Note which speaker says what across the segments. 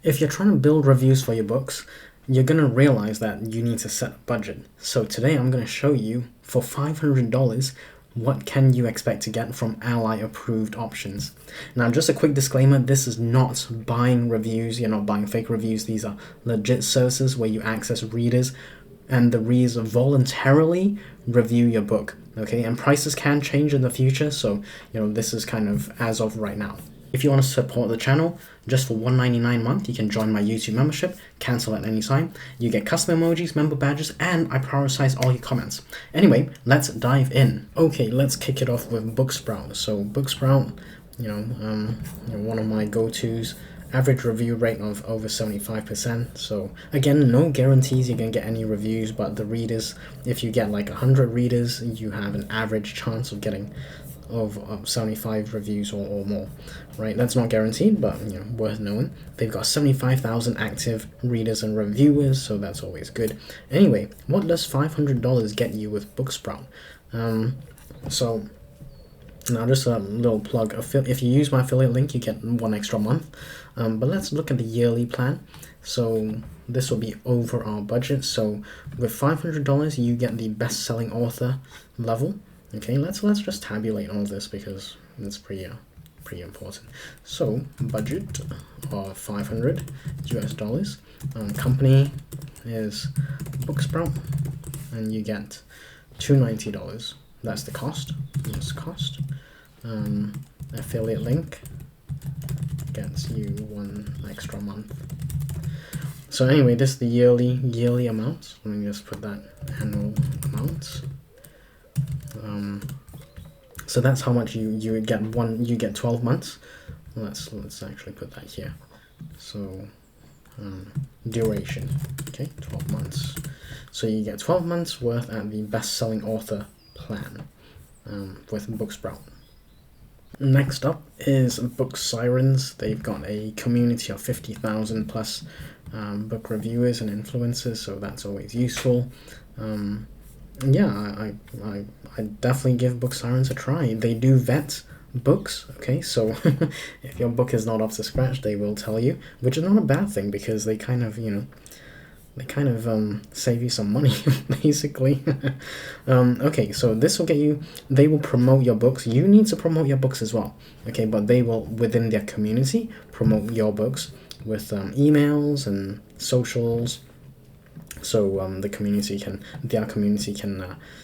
Speaker 1: If you're trying to build reviews for your books, you're going to realize that you need to set a budget. So today I'm going to show you for $500 what can you expect to get from ALLi approved options. Now, just a quick disclaimer, this is not buying reviews. You're not buying fake reviews. These are legit services where you access readers and the readers voluntarily review your book. Okay, and prices can change in the future, so this is kind of as of right now. If you want to support the channel, just for $1.99 a month, you can join my YouTube membership, cancel at any time. You get custom emojis, member badges, and I prioritize all your comments. Anyway, let's dive in. Okay, let's kick it off with Booksprout. So Booksprout, one of my go-tos. Average review rate of over 75%. So again, no guarantees you're gonna get any reviews, but the readers, if you get like 100 readers, you have an average chance of getting of 75 reviews or more, right? That's not guaranteed, but worth knowing. They've got 75,000 active readers and reviewers, so that's always good. Anyway, what does $500 get you with Booksprout? So now just a little plug. If you use my affiliate link, you get 1 extra month. But let's look at the yearly plan. So this will be over our budget. So with $500, you get the best-selling author level. Okay, let's just tabulate all this because it's pretty important. So budget of $500 US. Company is Booksprout, and you get $290. That's the cost. Yes, cost. Affiliate link gets you 1 extra month. So anyway, this is the yearly amount. Let me just put that annual amount. So that's how much you get. You get 12 months. Let's actually put that here. So duration, okay, 12 months. So you get 12 months worth at the best-selling author plan with Booksprout. Next up is Book Sirens. They've got a community of 50,000 plus book reviewers and influencers, so that's always useful. Yeah, I definitely give Book Sirens a try. They do vet books, okay, so if your book is not up to scratch, they will tell you, which is not a bad thing because they kind of, save you some money, basically. Okay, so this will get you, they will promote your books. You need to promote your books as well, okay, but they will, within their community, promote your books with emails and socials. So their community can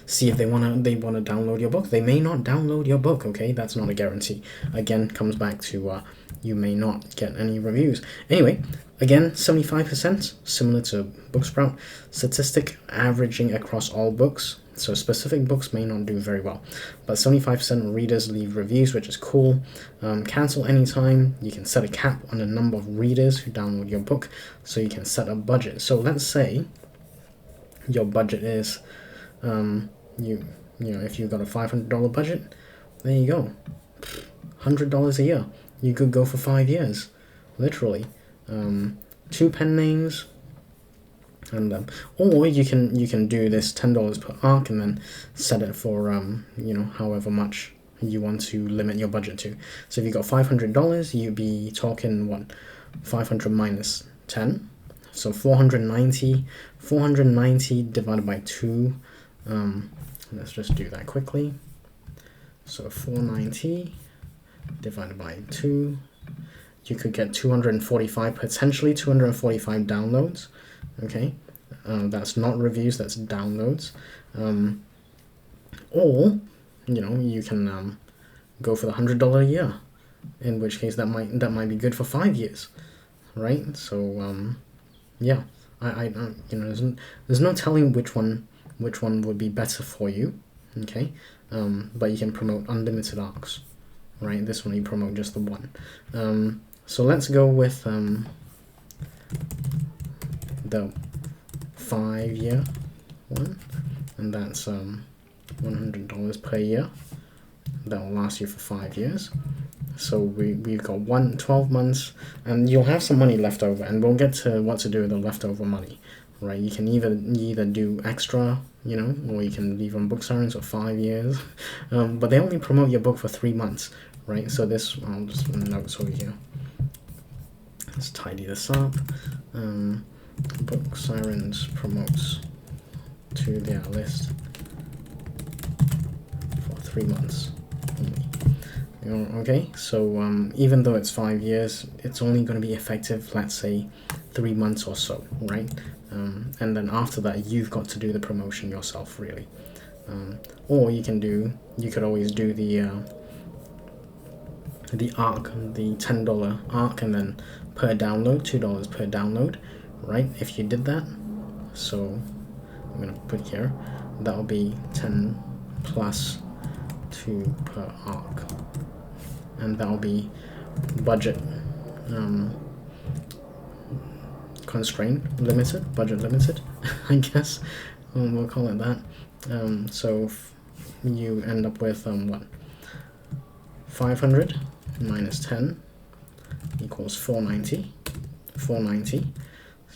Speaker 1: see if they wanna download your book. They may not download your book, okay? That's not a guarantee. Again, comes back to you may not get any reviews. Anyway, again, 75%, similar to Booksprout. Statistic averaging across all books. So specific books may not do very well, but 75% of readers leave reviews, which is cool. Cancel anytime. You can set a cap on the number of readers who download your book, so you can set a budget. So let's say your budget is, if you've got a $500 budget, there you go, $100 a year. You could go for 5 years, literally. 2 pen names. And or you can do this $10 per arc and then set it for however much you want to limit your budget to. So if you got $500, you'd be talking what, 500 minus 10, so 490 divided by 2. Let's just do that quickly. So 490 divided by 2, you could get 245, potentially 245 downloads. Okay, that's not reviews, that's downloads. Or you can go for the $100 a year, in which case that might be good for 5 years, right? So yeah, I there's no telling which one would be better for you. Okay, but you can promote unlimited arcs, right? This one you promote just the one. So let's go with the 5-year one, and that's $100 per year. That will last you for 5 years. So we've got 12 months, and you'll have some money left over, and we'll get to what to do with the leftover money, right? You can either do extra, or you can leave on Book Sirens for 5 years, but they only promote your book for 3 months, right? So this, I'll just notes over here. Let's tidy this up. Book Sirens promotes to their list for 3 months only. Okay, so even though it's 5 years, it's only going to be effective, let's say, 3 months or so, right? And then after that, you've got to do the promotion yourself, really. Or you could always do the ARC, the $10 ARC, and then per download, $2 per download, right? If you did that, so I'm gonna put here, that will be 10 plus 2 per ARC, and that will be budget constraint limited, budget limited, I guess. We'll call it that. So you end up with what? 500 minus 10 equals 490,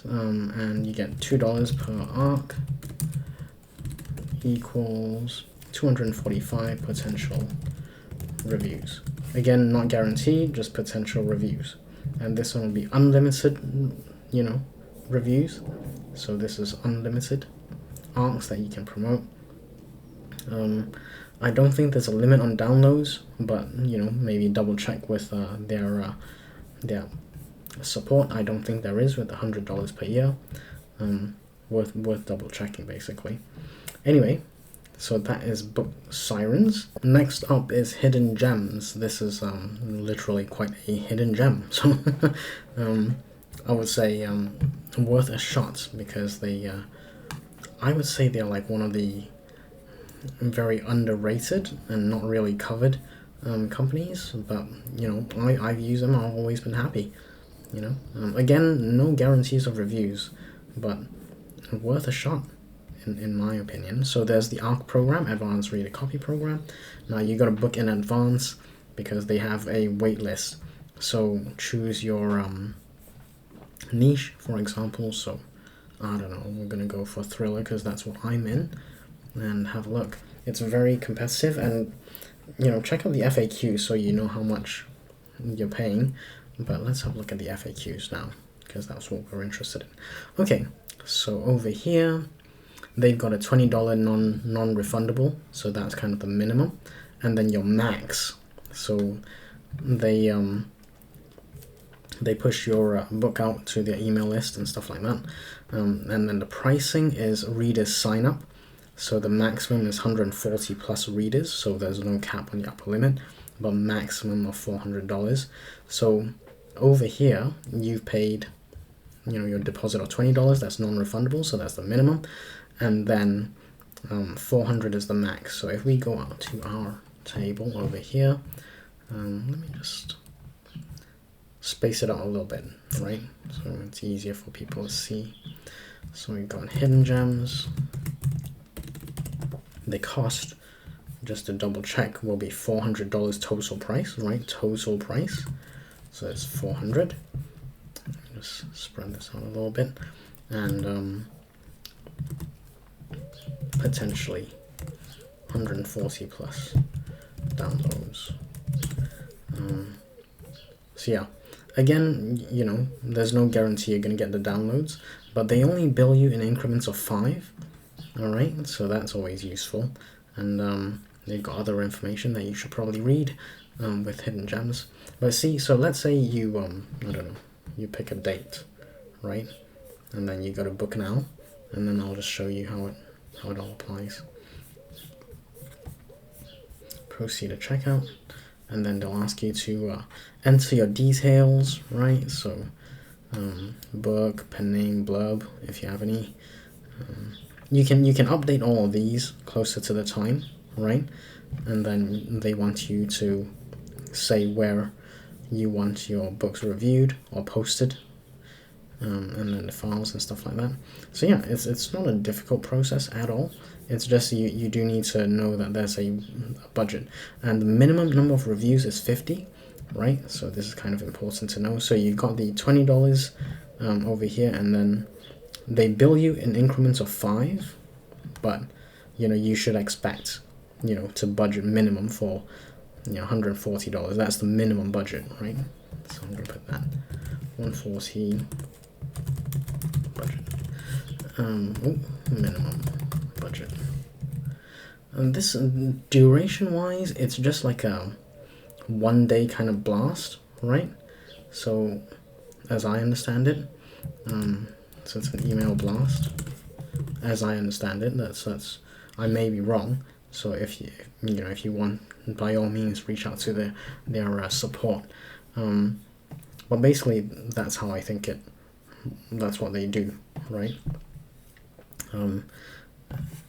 Speaker 1: and you get $2 per ARC equals 245 potential reviews. Again, not guaranteed, just potential reviews. And this one will be unlimited, reviews. So this is unlimited ARCs that you can promote. I don't think there's a limit on downloads, but maybe double check with their support. I don't think there is with $100 per year. Worth double checking, basically. Anyway, so that is Book Sirens. Next up is Hidden Gems. This is literally quite a hidden gem. So I would say worth a shot, because I would say they're like one of the very underrated and not really covered companies, but I've used them. I've always been happy. Again, no guarantees of reviews, but worth a shot in my opinion. So there's the ARC program, Advanced Reader Copy Program. Now you got to book in advance because they have a wait list. So choose your niche, for example. So I don't know, we're gonna go for thriller because that's what I'm in, and have a look. It's very competitive, and check out the FAQ so you know how much you're paying. But let's have a look at the FAQs now, because that's what we're interested in. Okay, so over here they've got a $20 non-refundable, so that's kind of the minimum, and then your max. So they push your book out to their email list and stuff like that. And then the pricing is readers sign up. So the maximum is 140 plus readers, so there's no cap on the upper limit, but maximum of $400. So over here, you've paid, your deposit of $20, that's non-refundable, so that's the minimum. And then 400 is the max. So if we go out to our table over here, let me just space it out a little bit, right? So it's easier for people to see. So we've got hidden gems. They cost, just to double check, will be $400 total price, right? Total price. So it's 400. Just spread this out a little bit, and potentially 140 plus downloads. So yeah, again, there's no guarantee you're going to get the downloads, but they only bill you in increments of 5. Alright, so that's always useful. And they've got other information that you should probably read with hidden gems. But see, so let's say you, I don't know, you pick a date, right? And then you go to book now, and then I'll just show you how it all applies. Proceed to checkout, and then they'll ask you to enter your details, right? So book, pen name, blurb, if you have any. You can update all of these closer to the time, right? And then they want you to say where you want your books reviewed or posted, and then the files and stuff like that. So yeah, it's not a difficult process at all. It's just you do need to know that there's a budget, and the minimum number of reviews is 50, right? So this is kind of important to know. So you've got the $20 over here, and then they bill you in increments of 5, but you should expect to budget minimum for $140. That's the minimum budget, right? So I'm gonna put that 140 budget. Minimum budget. And this, duration wise, it's just like a 1 day kind of blast, right? So as I understand it, so it's an email blast as I understand it. That's I may be wrong, so if you want, by all means reach out to their support, but basically that's how I think that's what they do, right?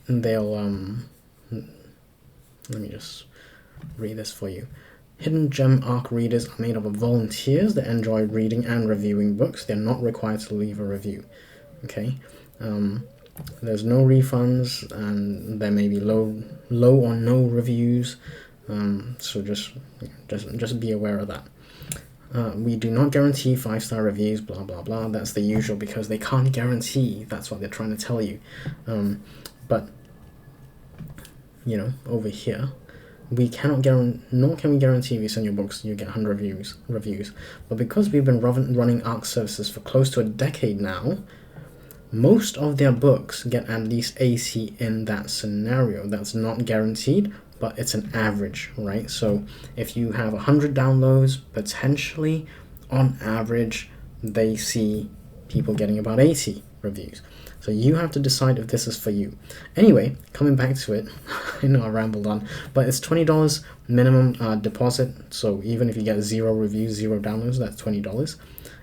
Speaker 1: They'll let me just read this for you. Hidden Gem ARC readers are made up of volunteers that enjoy reading and reviewing books. They're not required to leave a review. Okay, there's no refunds, and there may be low or no reviews. So just be aware of that. We do not guarantee 5-star reviews. Blah blah blah. That's the usual, because they can't guarantee. That's what they're trying to tell you. But over here, we cannot guarantee, nor can we guarantee if you send your books you get 100 reviews. But because we've been running ARC services for close to a decade now, most of their books get at least AC in that scenario. That's not guaranteed, but it's an average, right? So if you have 100 downloads, potentially on average they see people getting about 80 reviews. So you have to decide if this is for you. Anyway, coming back to it, I know I rambled on, but it's $20 minimum deposit. So even if you get 0 reviews, 0 downloads, that's $20.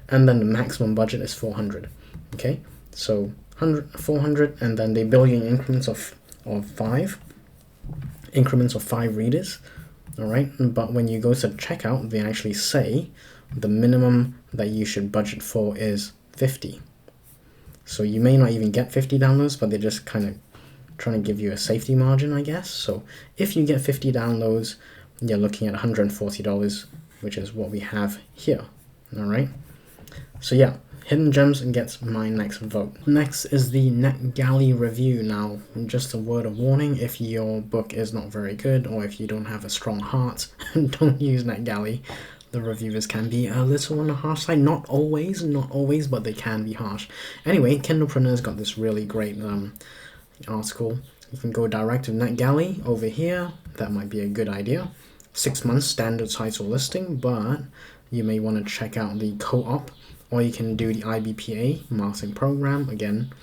Speaker 1: And then the maximum budget is $400. Okay, so 400, and then they bill you in increments of 5. Increments of 5 readers. All right, but when you go to checkout, they actually say the minimum that you should budget for is 50. So you may not even get 50 downloads, but they're just kind of trying to give you a safety margin, I guess. So if you get 50 downloads, you're looking at $140, which is what we have here. All right. So yeah, Hidden Gems gets my next vote. Next is the NetGalley review. Now, just a word of warning, if your book is not very good, or if you don't have a strong heart, don't use NetGalley. The reviewers can be a little on the harsh side. Not always, but they can be harsh. Anyway, Kindlepreneur's got this really great article. You can go direct to NetGalley over here. That might be a good idea. 6 months standard title listing, but you may want to check out the co-op, or you can do the IBPA marketing program. Again,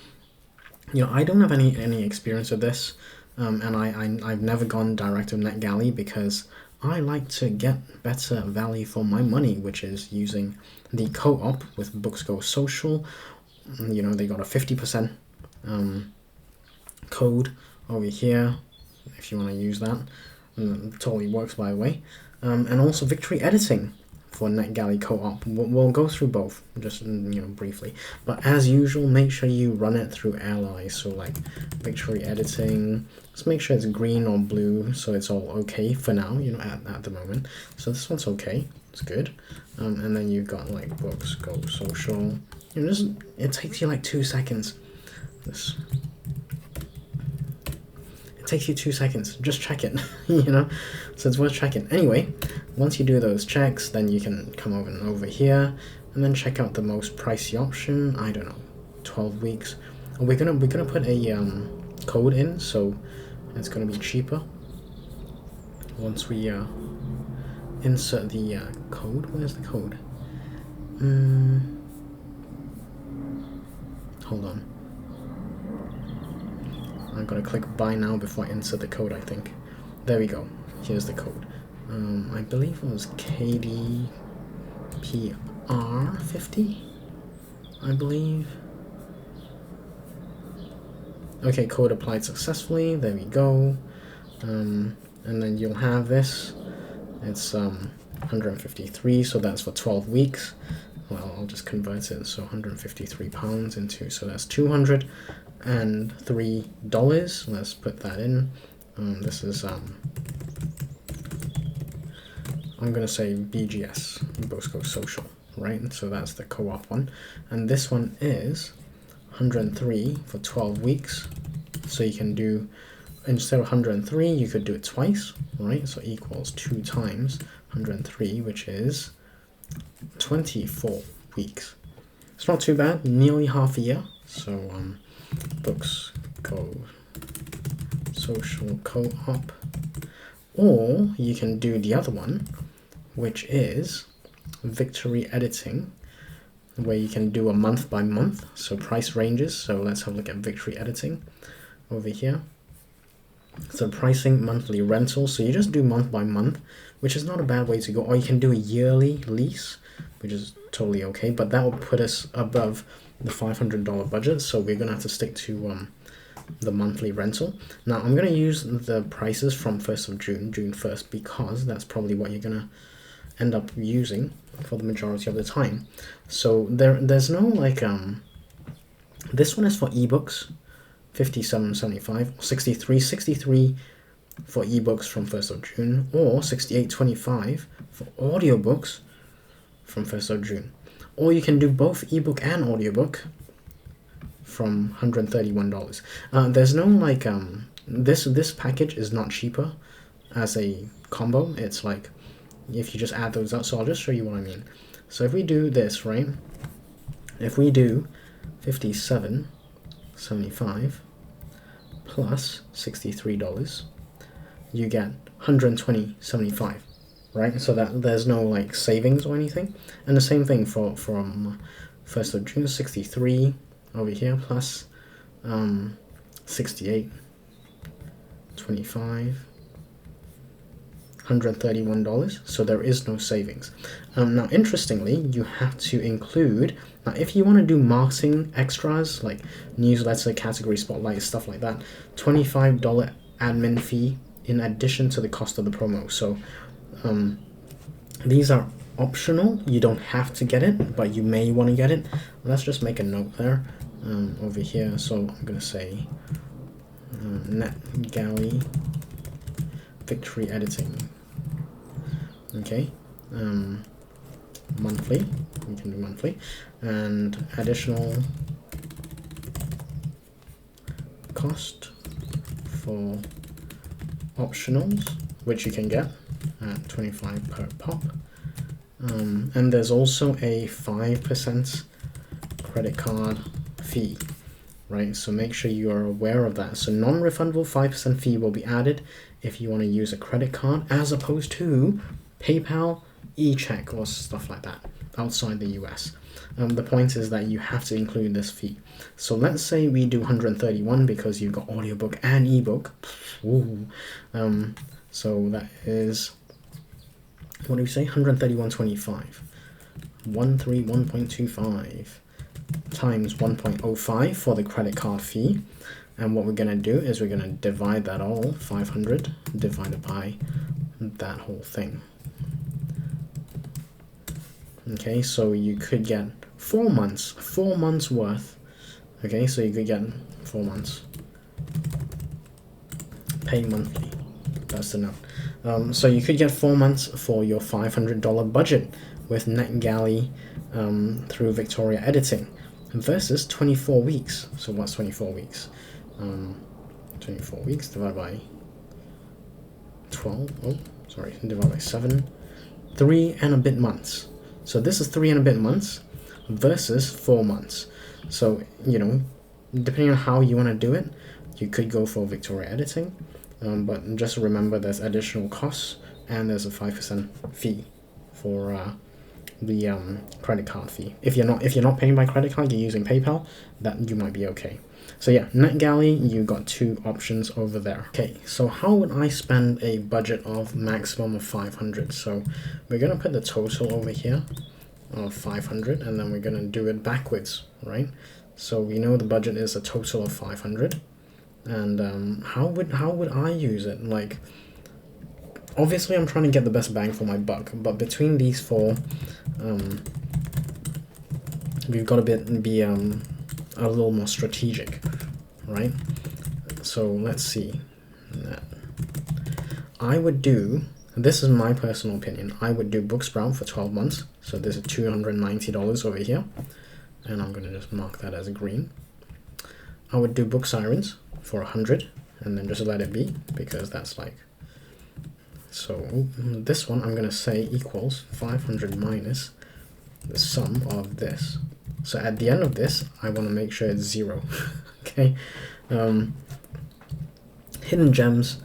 Speaker 1: I don't have any experience with this, and I've never gone direct to NetGalley because I like to get better value for my money, which is using the co-op with Books Go Social. They got a 50% code over here if you want to use that. Totally works, by the way. And also Victory Editing for NetGalley co-op. We'll go through both just briefly, but as usual, make sure you run it through ALLi. So like Victory Editing, just make sure it's green or blue, so it's all okay for now, at the moment. So this one's okay, it's good. And then you've got like Books Go Social. It takes you like 2 seconds. It takes you 2 seconds. Just check it, So it's worth checking. Anyway, once you do those checks, then you can come over here and then check out the most pricey option. I don't know, 12 weeks. We're gonna put a code in, so it's gonna be cheaper once we insert the code. Where's the code? Hold on. I've got to click buy now before I insert the code, I think. There we go. Here's the code. I believe it was KDPR50, I believe. Okay, code applied successfully. There we go. And then you'll have this. It's 153, so that's for 12 weeks. Well, I'll just convert it. So 153 pounds into, so that's $203. Let's put that in. This is I'm gonna say BGS, Books Go Social, right? So that's the co-op one, and this one is 103 for 12 weeks. So you can do, instead of 103, you could do it twice, right? So equals 2 times 103, which is 24 weeks. It's not too bad, nearly half a year. So books go social co-op. Or you can do the other one, which is Victory Editing, where you can do a month by month, so price ranges. So let's have a look at Victory Editing over here. So pricing, monthly rental, so you just do month by month, which is not a bad way to go. Or you can do a yearly lease, which is totally okay, but that will put us above the $500 budget, so we're gonna have to stick to the monthly rental. Now I'm gonna use the prices from 1st of June, June 1st, because that's probably what you're gonna end up using for the majority of the time. So there's no like this one is for ebooks, $57.75, 63 for ebooks from 1st of June, or $68.25 for audiobooks from 1st of June. Or you can do both ebook and audiobook from $131. There's no like this package is not cheaper as a combo. It's like if you just add those up. So I'll just show you what I mean. So if we do this, right, if we do $57.75 plus $63, you get $120.75, right? So that there's no like savings or anything. And the same thing from 1st of June, 63 over here plus $68.25, $131, so there is no savings. Now interestingly, you have to include, now if you want to do marketing extras like newsletter, category spotlight, stuff like that, $25 admin fee in addition to the cost of the promo. So these are optional, you don't have to get it, but you may want to get it. Let's just make a note there over here. So I'm going to say NetGalley Victory Editing. Okay, monthly, we can do monthly, and additional cost for optionals, which you can get at 25 per pop. And there's also a 5% credit card fee, right? So make sure you are aware of that. So non-refundable 5% fee will be added if you want to use a credit card, as opposed to PayPal, e-check, or stuff like that outside the US. The point is that you have to include this fee. So let's say we do 131 because you've got audiobook and ebook. Ooh. So that is, what do we say? 131.25. 131.25 times 1.05 for the credit card fee. And what we're going to do is we're going to divide that all, 500 divided by that whole thing. Okay, so you could get 4 months worth. Okay, so you could get 4 months. Pay monthly. That's the note. So you could get 4 months for your $500 budget with NetGalley through Victoria Editing versus 24 weeks. So what's 24 weeks? 24 weeks divided by 12. Oh, sorry, divided by 7. 3 and a bit months. So this is 3 and a bit months versus 4 months. So, you know, depending on how you want to do it, you could go for Victoria Editing. But just remember there's additional costs and there's a 5% fee for the credit card fee. If you're not paying by credit card, you're using PayPal, that you might be okay. So yeah, NetGalley, you got 2 options over there. Okay, so how would I spend a budget of maximum of 500? So we're gonna put the total over here of 500, and then we're gonna do it backwards, right? So we know the budget is a total of 500, and how would I use it? Like, obviously I'm trying to get the best bang for my buck, but between these 4, we've got to be a little more strategic, right? So let's see. I would do, this is my personal opinion, I would do Booksprout for 12 months. So this is $290 over here, and I'm going to just mark that as green. I would do Book Sirens for 100, and then just let it be, because that's like, so this one I'm going to say equals 500 minus the sum of this. So at the end of this, I want to make sure it's 0. Okay. Hidden gems,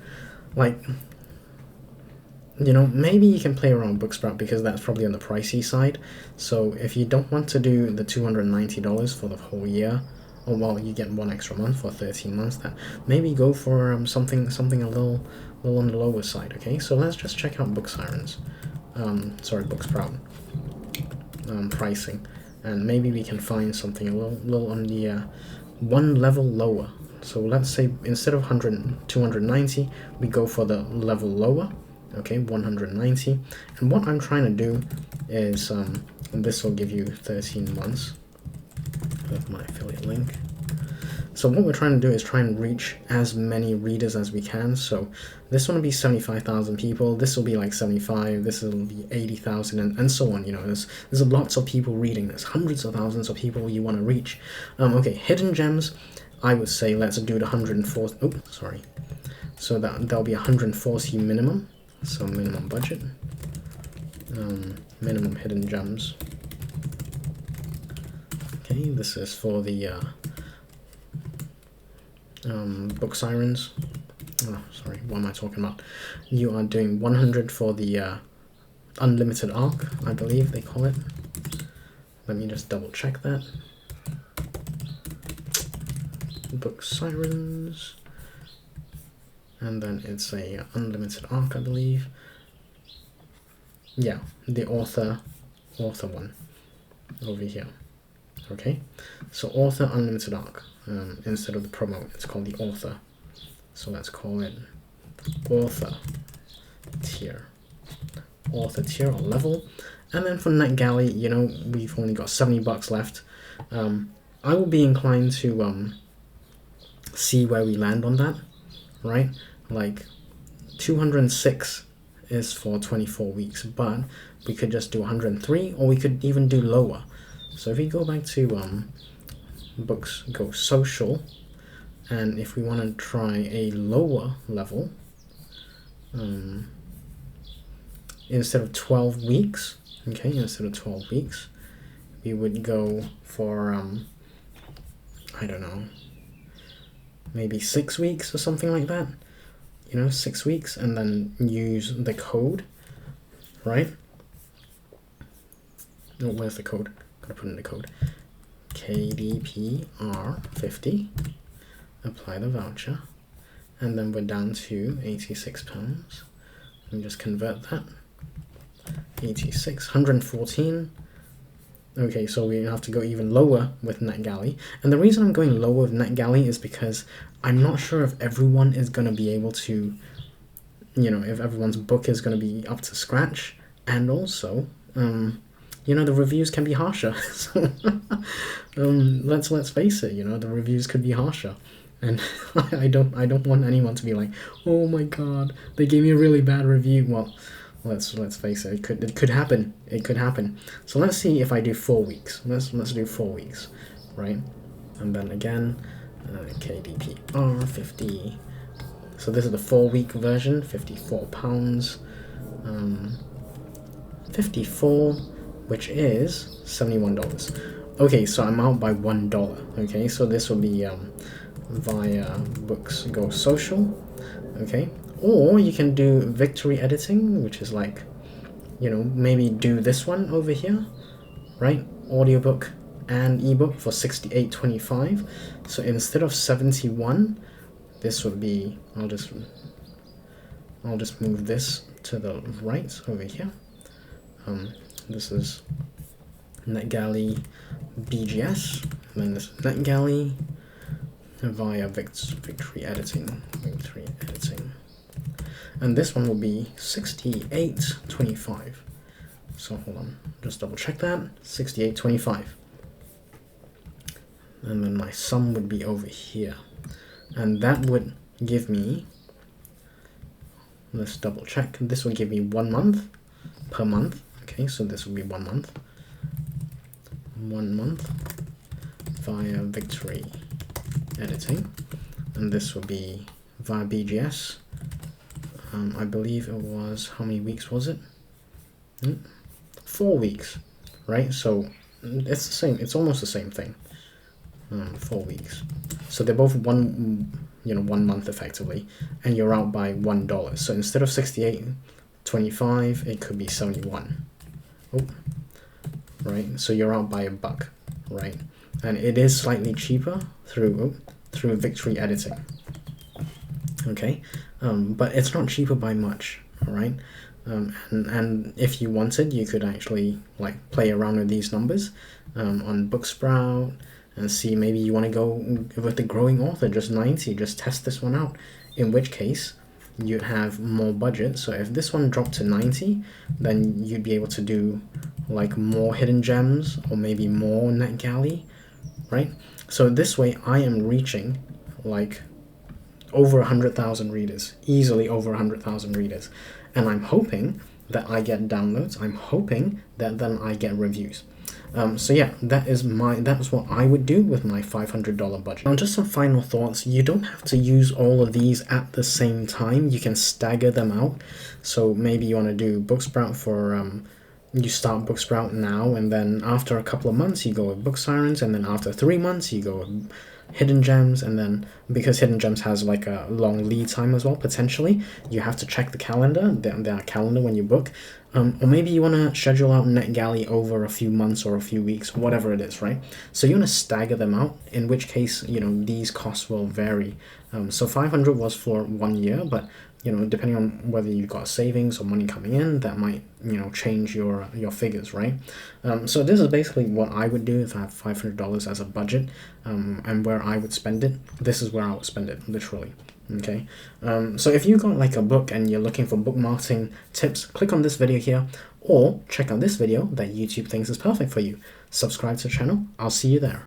Speaker 1: like, you know, maybe you can play around Booksprout because that's probably on the pricey side. So if you don't want to do the $290 for the whole year, or well, you get 1 extra month for 13 months, that maybe go for something a little on the lower side. Okay, so let's just check out Booksprout pricing, and maybe we can find something a little on the one level lower. So let's say instead of 290, we go for the level lower. Okay, 190. And what I'm trying to do is this will give you 13 months with my affiliate link. So what we're trying to do is try and reach as many readers as we can. So this one will be 75,000 people, this will be like 75, this will be 80,000, and so on. You know, there's lots of people reading, there's hundreds of thousands of people you want to reach. Okay, hidden gems, I would say let's do the 140, oh, sorry. So that'll be 140 minimum, so minimum budget, minimum hidden gems. Okay, this is for the book sirens. Oh, sorry, what am I talking about? You are doing 100 for the unlimited arc, I believe they call it. Let me just double check that. Book sirens, and then it's a unlimited arc, I believe. Yeah, the author one over here. Okay, so author unlimited arc. Instead of the promo, it's called the author. So let's call it author tier or level. And then for NetGalley, you know, we've only got $70 left. I will be inclined to see where we land on that, right? Like 206 is for 24 weeks, but we could just do 103, or we could even do lower. So if we go back to books, go social, and if we want to try a lower level, instead of 12 weeks, okay, instead of 12 weeks, we would go for I don't know, maybe 6 weeks or something like that. You know, 6 weeks, and then use the code, right? Oh, where's the code? Gotta put in the code. KDPR50. Apply the voucher, and then we're down to £86. Let me just convert that. 86, 114. Okay, so we have to go even lower with NetGalley. And the reason I'm going lower with NetGalley is because I'm not sure if everyone is going to be able to, you know, if everyone's book is going to be up to scratch. And also, you know, the reviews can be harsher. So, let's face it, you know, the reviews could be harsher. And I don't want anyone to be like, oh my god, they gave me a really bad review. Well, let's face it, it could happen. It could happen. So let's see if I do 4 weeks. Let's do 4 weeks, right? And then again, KDPR 50. So this is the 4-week version, £54. 54, which is $71. Okay, so I'm out by $1. Okay, so this will be via Books Go Social. Okay, or you can do victory editing, which is like, you know, maybe do this one over here, right? Audiobook and ebook for $68.25. So instead of 71, this would be, I'll just move this to the right over here. This is NetGalley BGS, and then this is NetGalley via victory editing, and this one will be $68.25. So hold on, just double check that, $68.25, and then my sum would be over here, and that would give me, let's double check, this will give me 1 month per month. Okay, so this will be 1 month. 1 month via victory editing, and this will be via BGS. I believe it was, how many weeks was it? 4 weeks, right? So it's the same. It's almost the same thing. 4 weeks. So they're both 1 month effectively, and you're out by $1. So instead of 68.25, it could be 71. Oh, right. So you're out by $1, right? And it is slightly cheaper through Victory editing. Okay, but it's not cheaper by much. All right. And if you wanted, you could actually like play around with these numbers on Booksprout and see maybe you want to go with the growing author, just 90, just test this one out, in which case you'd have more budget. So if this one dropped to 90, then you'd be able to do like more hidden gems or maybe more NetGalley, right? So this way I am reaching like over 100,000 readers, easily over 100,000 readers. And I'm hoping that I get downloads. I'm hoping that then I get reviews. So yeah, that's what I would do with my $500 budget. Now just some final thoughts. You don't have to use all of these at the same time. You can stagger them out. So maybe you want to do Booksprout for, you start Booksprout now, and then after a couple of months you go with Book Sirens, and then after 3 months you go with Hidden Gems, and then because Hidden Gems has like a long lead time as well, potentially, you have to check the calendar, their calendar when you book. Or maybe you want to schedule out NetGalley over a few months or a few weeks, whatever it is, right? So you want to stagger them out, in which case, these costs will vary. So 500 was for 1 year, but depending on whether you've got savings or money coming in, that might change your figures, right? So this is basically what I would do if I have $500 as a budget, and where I would spend it. This is where I would spend it, literally. Okay, so if you got like a book and you're looking for book marketing tips, click on this video here, or check out this video that YouTube thinks is perfect for you. Subscribe to the channel. I'll see you there.